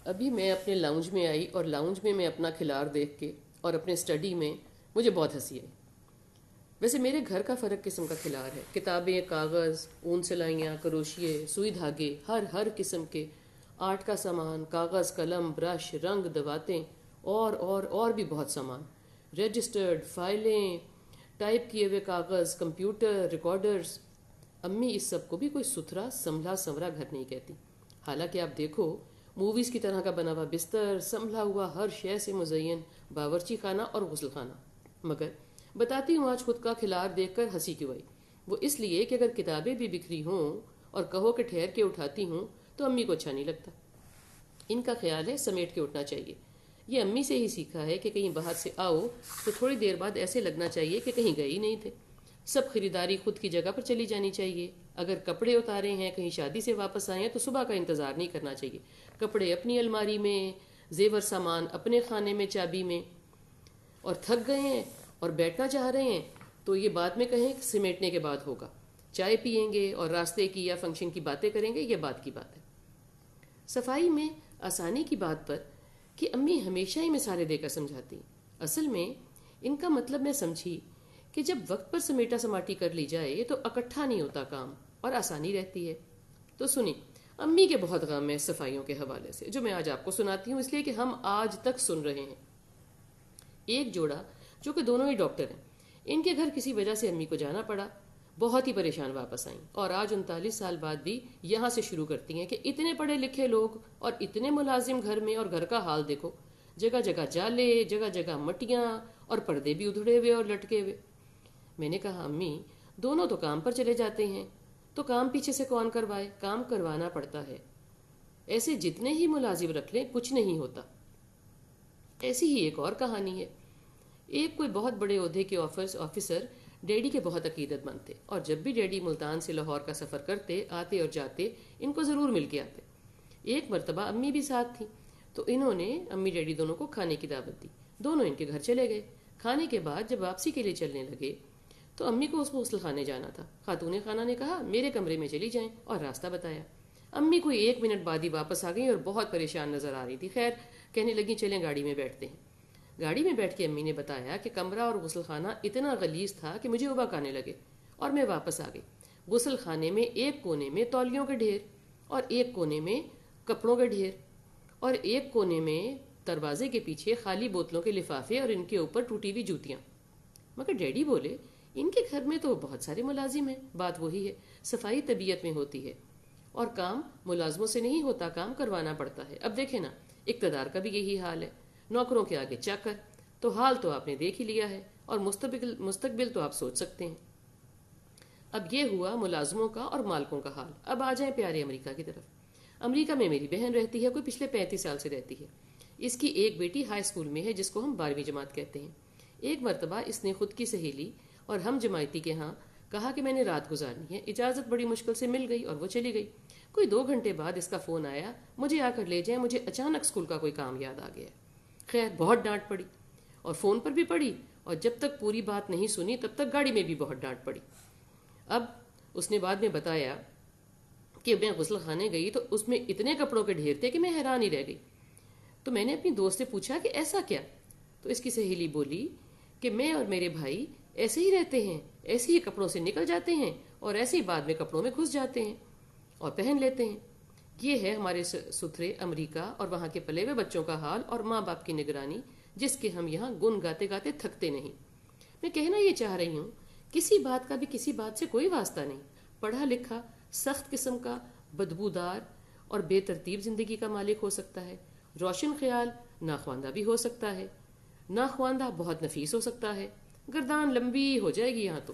ابھی میں اپنے لاؤنج میں آئی اور لاؤنج میں اپنا کھلار دیکھ کے اور اپنے اسٹڈی میں مجھے بہت ہنسی آئی۔ ویسے میرے گھر کا فرق قسم کا کھلار ہے، کتابیں، کاغذ، اون سلائیاں، کروشیے، سوئی دھاگے، ہر قسم کے آرٹ کا سامان، کاغذ، قلم، برش، رنگ، دواتیں اور بھی بہت سامان، رجسٹرڈ فائلیں، ٹائپ کیے ہوئے کاغذ، کمپیوٹر، ریکارڈرز۔ امی اس سب کو بھی کوئی ستھرا سنبھلا سنورا گھر نہیں کہتی۔ حالانکہ آپ دیکھو، موویز کی طرح کا بنا ہوا بستر، سنبھلا ہوا ہر شے سے مزین باورچی خانہ اور غسل خانہ۔ مگر بتاتی ہوں آج خود کا کھلار دیکھ کر ہنسی کیوں آئی۔ وہ اس لیے کہ اگر کتابیں بھی بکھری ہوں اور کہو کہ ٹھہر کے اٹھاتی ہوں تو امی کو اچھا نہیں لگتا۔ ان کا خیال ہے سمیٹ کے اٹھنا چاہیے۔ یہ امی سے ہی سیکھا ہے کہ کہیں باہر سے آؤ تو تھوڑی دیر بعد ایسے لگنا چاہیے کہ کہیں گئے ہی نہیں تھے۔ سب خریداری خود کی جگہ پر چلی جانی چاہیے۔ اگر کپڑے اتارے ہیں، کہیں شادی سے واپس آئے ہیں تو صبح کا انتظار نہیں کرنا چاہیے۔ کپڑے اپنی الماری میں، زیور سامان اپنے خانے میں چابی میں، اور تھک گئے ہیں اور بیٹھنا چاہ رہے ہیں تو یہ بعد میں کہیں سمیٹنے کے بعد ہوگا۔ چائے پئیں گے اور راستے کی یا فنکشن کی باتیں کریں گے، یہ بعد کی بات ہے۔ صفائی میں آسانی کی بات پر کہ امی ہمیشہ ہی مثالیں دے کر سمجھاتی۔ اصل میں ان کا مطلب میں سمجھی کہ جب وقت پر سمیٹا سماٹی کر لی جائے تو اکٹھا نہیں ہوتا کام اور آسانی رہتی ہے۔ تو سنی، امی کے بہت غم ہے صفائیوں کے حوالے سے، جو میں آج آپ کو سناتی ہوں، اس لیے کہ ہم آج تک سن رہے ہیں۔ ایک جوڑا جو کہ دونوں ہی ڈاکٹر ہیں، ان کے گھر کسی وجہ سے امی کو جانا پڑا، بہت ہی پریشان واپس آئیں، اور آج 39 سال بعد بھی یہاں سے شروع کرتی ہیں کہ اتنے پڑھے لکھے لوگ اور اتنے ملازم گھر میں، اور گھر کا حال دیکھو، جگہ جگہ جالے، جگہ جگہ مٹیاں، اور پردے بھی ادھڑے ہوئے اور لٹکے ہوئے۔ میں نے کہا امی، دونوں تو کام پر چلے جاتے ہیں، تو کام پیچھے سے کون کروائے؟ کام کروانا پڑتا ہے۔ ایسے جتنے ہی ملازم رکھ لیں کچھ نہیں ہوتا۔ ایسی ہی ایک اور کہانی ہے۔ ایک کوئی بہت بڑے عہدے کے آفیسر ڈیڈی کے بہت عقیدت مند تھے، اور جب بھی ڈیڈی ملتان سے لاہور کا سفر کرتے، آتے اور جاتے ان کو ضرور مل کے آتے۔ ایک مرتبہ امی بھی ساتھ تھیں، تو انہوں نے امی ڈیڈی دونوں کو کھانے کی دعوت دی۔ دونوں ان کے گھر چلے گئے۔ کھانے کے بعد جب واپسی کے لیے چلنے لگے تو امی کو اس غسل خانے جانا تھا۔ خاتون خانہ نے کہا میرے کمرے میں چلی جائیں، اور راستہ بتایا۔ امی کوئی 1 منٹ بعد ہی واپس آ گئی اور بہت پریشان نظر آ رہی تھی۔ خیر، کہنے لگی چلیں گاڑی میں بیٹھتے ہیں۔ گاڑی میں بیٹھ کے امی نے بتایا کہ کمرہ اور غسل خانہ اتنا غلیظ تھا کہ مجھے ابک آنے لگے، اور میں واپس آ گئی۔ غسل خانے میں ایک کونے میں تولیوں کے ڈھیر، اور ایک کونے میں کپڑوں کے ڈھیر، اور ایک کونے میں دروازے کے پیچھے خالی بوتلوں کے لفافے اور ان کے اوپر ٹوٹی ہوئی جوتیاں۔ مگر ڈیڈی بولے ان کے گھر میں تو بہت سارے ملازم ہیں۔ بات وہی ہے، صفائی طبیعت میں ہوتی ہے، اور کام ملازموں سے نہیں ہوتا، کام کروانا پڑتا ہے۔ اب دیکھیں نا، اقتدار کا بھی یہی حال ہے، نوکروں کے آگے چاکر۔ تو حال تو آپ نے دیکھ ہی لیا ہے، اور مستقبل تو آپ سوچ سکتے ہیں۔ اب یہ ہوا ملازموں کا اور مالکوں کا حال۔ اب آ جائیں پیارے امریکہ کی طرف۔ امریکہ میں میری بہن رہتی ہے، کوئی پچھلے 35 سال سے رہتی ہے۔ اس کی ایک بیٹی ہائی اسکول میں ہے، جس کو ہم 12ویں جماعت کہتے ہیں۔ ایک مرتبہ اس نے خود کی سہیلی اور ہم جماعتی کے ہاں کہا کہ میں نے رات گزارنی ہے۔ اجازت بڑی مشکل سے مل گئی اور وہ چلی گئی۔ کوئی 2 گھنٹے بعد اس کا فون آیا، مجھے آ کر لے جائیں، مجھے اچانک اسکول کا کوئی کام یاد آ گیا ہے۔ خیر، بہت ڈانٹ پڑی، اور فون پر بھی پڑی، اور جب تک پوری بات نہیں سنی تب تک گاڑی میں بھی بہت ڈانٹ پڑی۔ اب اس نے بعد میں بتایا کہ میں غسل خانے گئی تو اس میں اتنے کپڑوں کے ڈھیر تھے کہ میں حیران ہی رہ گئی۔ تو میں نے اپنی دوست سے پوچھا کہ ایسا کیا؟ تو اس کی سہیلی بولی کہ میں اور میرے بھائی ایسے ہی رہتے ہیں، ایسے ہی کپڑوں سے نکل جاتے ہیں، اور ایسے ہی بعد میں کپڑوں میں گھس جاتے ہیں اور پہن لیتے ہیں۔ یہ ہے ہمارے ستھرے امریکہ اور وہاں کے پلے ہوئے بچوں کا حال، اور ماں باپ کی نگرانی، جس کے ہم یہاں گن گاتے گاتے تھکتے نہیں۔ میں کہنا یہ چاہ رہی ہوں، کسی بات کا بھی کسی بات سے کوئی واسطہ نہیں۔ پڑھا لکھا، سخت قسم کا، بدبودار اور بے ترتیب زندگی کا مالک ہو سکتا ہے۔ روشن خیال ناخواندہ بھی ہو سکتا ہے، ناخواندہ بہت نفیس ہو سکتا ہے۔ گردان لمبی ہو جائے گی یہاں تو۔